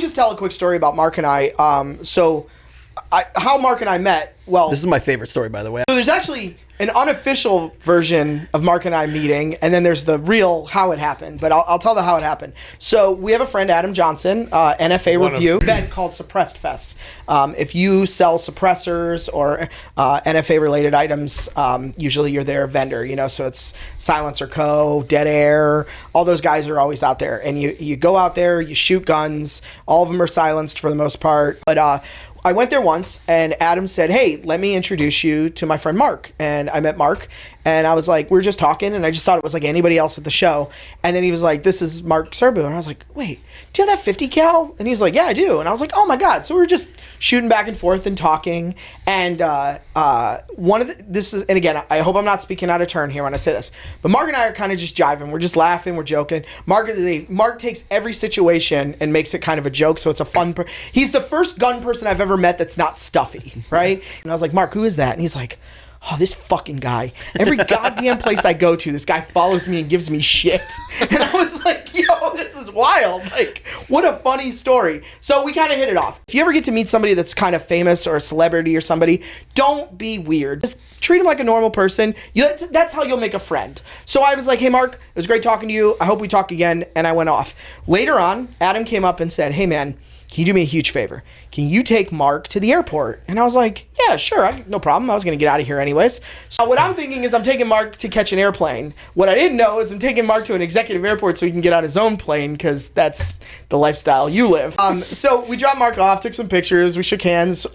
just tell a quick story about Mark and I. How Mark and I met. Well, this is my favorite story, by the way. So there's actually an unofficial version of Mark and I meeting, and then there's the real how it happened. But I'll tell the how it happened. So we have a friend, Adam Johnson, NFA Review, event called Suppressed Fest. If you sell suppressors or NFA-related items, usually you're their vendor. You know, so it's Silencer Co., Dead Air, all those guys are always out there. And you go out there, you shoot guns. All of them are silenced for the most part. But I went there once, and Adam said, hey, let me introduce you to my friend Mark. And I met Mark, and I was like, we were just talking, and I just thought it was like anybody else at the show. And then he was like, this is Mark Serbu. And I was like, wait, do you have that 50 cal? And he was like, yeah, I do. And I was like, oh my God. So we were just shooting back and forth and talking. And and again, I hope I'm not speaking out of turn here when I say this, but Mark and I are kind of just jiving. We're just laughing. We're joking. Mark takes every situation and makes it kind of a joke. So it's a fun, he's the first gun person I've ever met that's not stuffy, right? And I was like, Mark, who is that? And he's like, oh, this fucking guy. Every goddamn place I go to, this guy follows me and gives me shit. And I was like, yo, this is wild. Like, what a funny story. So we kind of hit it off. If you ever get to meet somebody that's kind of famous or a celebrity or somebody, don't be weird. Just treat them like a normal person. That's how you'll make a friend. So I was like, hey, Mark, it was great talking to you. I hope we talk again. And I went off. Later on, Adam came up and said, hey, man, can you do me a huge favor? Can you take Mark to the airport? And I was like, yeah, sure, no problem. I was going to get out of here anyways. So what I'm thinking is I'm taking Mark to catch an airplane. What I didn't know is I'm taking Mark to an executive airport so he can get on his own plane, because that's the lifestyle you live. So we dropped Mark off, took some pictures, we shook hands.